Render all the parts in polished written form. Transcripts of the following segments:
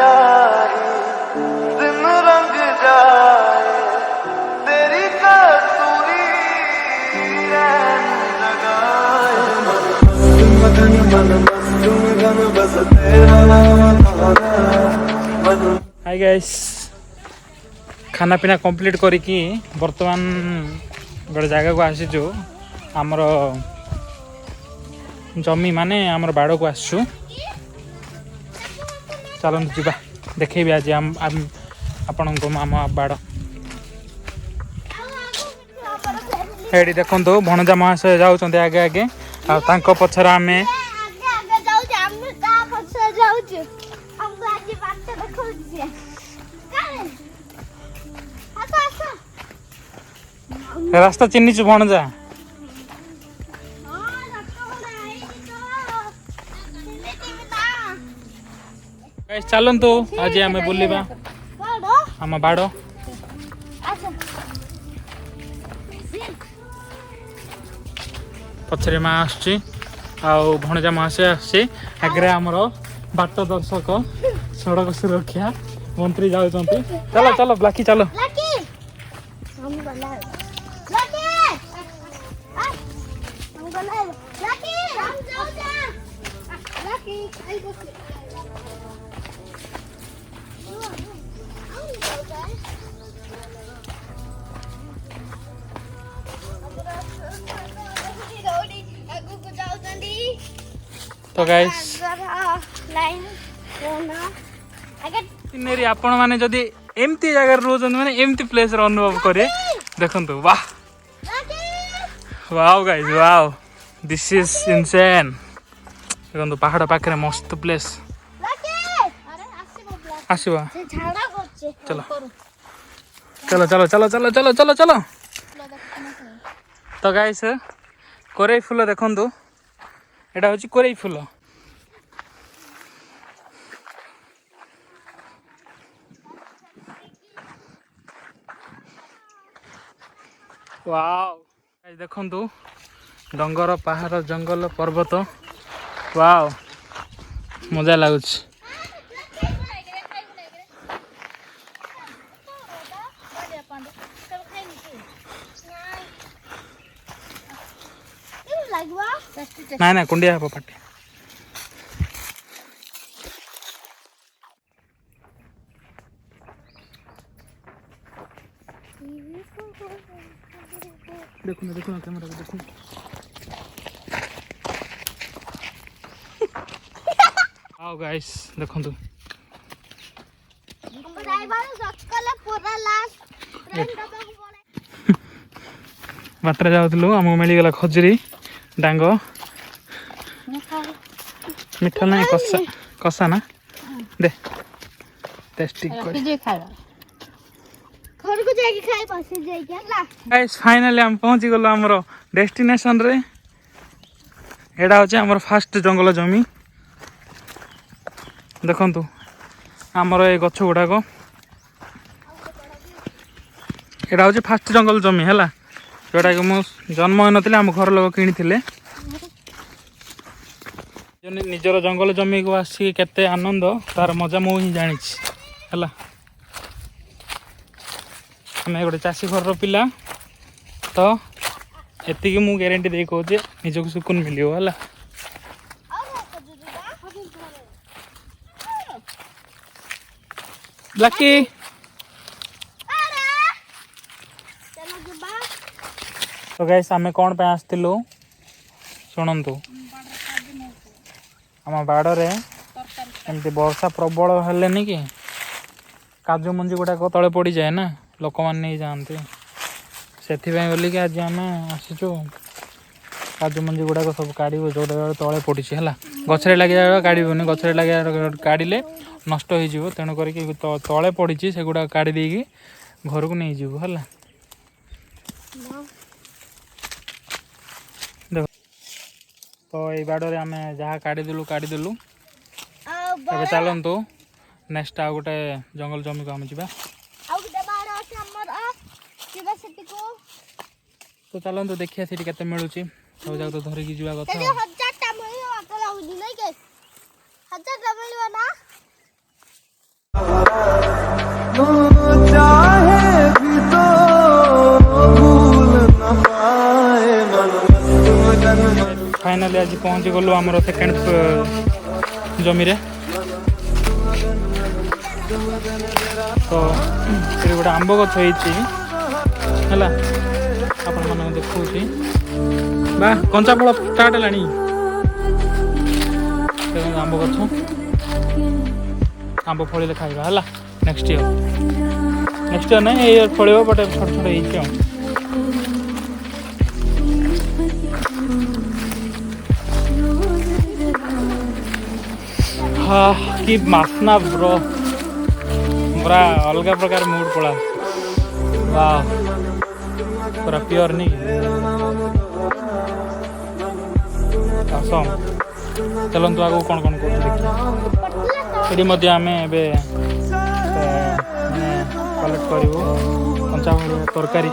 आही दिन रंग जाए तेरी कसूरी रैन लगाए मगन मन मस्त मगन बस तेरा मन। हाय गाइस खाना पीना कंप्लीट करिकी बर्तमान गोटे जगह को आसीचु आमर जमी माने आमर बाड़ को आसचु चलतु जीवा देखेबी आज आपण आम बाड़ एडी देखो भणजा महाशय जाऊँ आगे आगे आ पछर आमे रास्ता चिन्हिचु भणजा चलतु आज आम बुलवा आम बाड़ पछरे माँ आसुची आउ भणजा महाशय आसुची आगे आमर बाट दर्शक सड़क सुरक्षा मंत्री जाऊँ चलो चलो ब्लाकी चलो तो गाइस आपण माने जदि एमती जगह रोजन माने एमती प्लेस रो अनुभव करे देखंतु वाह wow guys wow this is insane देखंतु पहाड़ पाखरे मस्त प्लेस आसीबा चलो चलो चलो चलो चलो चलो चलो चलो तो गाइस कोरै फूल देखंतु एटा होची कोरै फूल वाओ गाइस देखंतु डंगर पहाड़ जंगल पर्वत वाओ मजा लागुच ना ना कुंडिया है पाटे देखो ना कैमरा देखो आओ गाइस देखंतु बाटर जाऊँ आमको मिलगला खजुरी डांग मीठा ना कसा कसा ना दे टेस्टी गाइस फाइनली हम पहुंची गलो हमर डेस्टिनेशन रे एडा होचे हमर फास्ट जंगल जमी देखंतु हमर ए गछ गुडाक एडा होचे फास्ट जंगल जमी हैला जोटा कि मु जन्म हो नथिले हम घर लोग किनिथिले निजर जंगल जमी को आसी केते आनंद तार मजा मु ही जानी है आम गोटे चाषी घर पिला तो एति मु ग्यारंटी दे कहूँ निजक सुकून मिलियो है ब्लाकी तो गाइस आमे कौन पे आसतिलु शुणु आम बाड़े एमती वर्षा प्रबल हेले नहीं कि काजू मंजी गुड़ाक तले पड़ जाए ना लोक मैंने नहीं जाते से बोलिकी आज आम आसीचु काजू मंजी गुड़ाक सब काढ़ जो तले पड़ी है गचरे लगे काढ़नी गचरे लगे काढ़ले नष्ट हो तेणुक तले पड़ी से गुड़ा काढ़ी देकी घर को नहीं जीव है तो ये बाड़े आम जहाँ काढ़ीदेलु चलतु नेक्स्ट आ गोटे जंगल जमी को आम जा तो चलतु देखिए सीटी मिलूँ सब जाक तो धरिकी जा कथा चाहे भी तो भूल न पाए मन मगन फाइनाली आज पहुँची गलु आमर सेकेंड जमी रे तो ये गोटे आंब गछ होती है आपण मान देखा बा कंचा फल स्टार्ट है आंब गछ आंब फल खाइबा है नेक्स्ट ईयर ना ये ईयर फल बट छोट छोट हाँ कि मासना ब्रो पूरा अलग प्रकार मूड पड़ा वाह पूरा प्योर नहीं असम चलतु आगे कौन कौन कर देखिए आम कलेक्ट करूँ कंचा तरकारी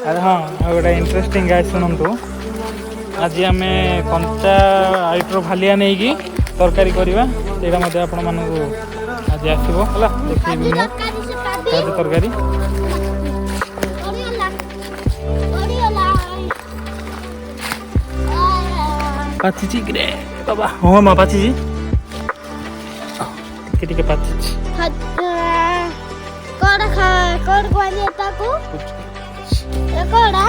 अरे हाँ गोटे इंटरेस्टिंग गाय शुणु आज आम कंचा आइटर भालिया नहीं कि तरकारी करवा यहाँ आपण मानक आज आसो है देखिए तरकारी पाची ग्रे बाबा हाँ माँ पाची टिके पाची कोड़ा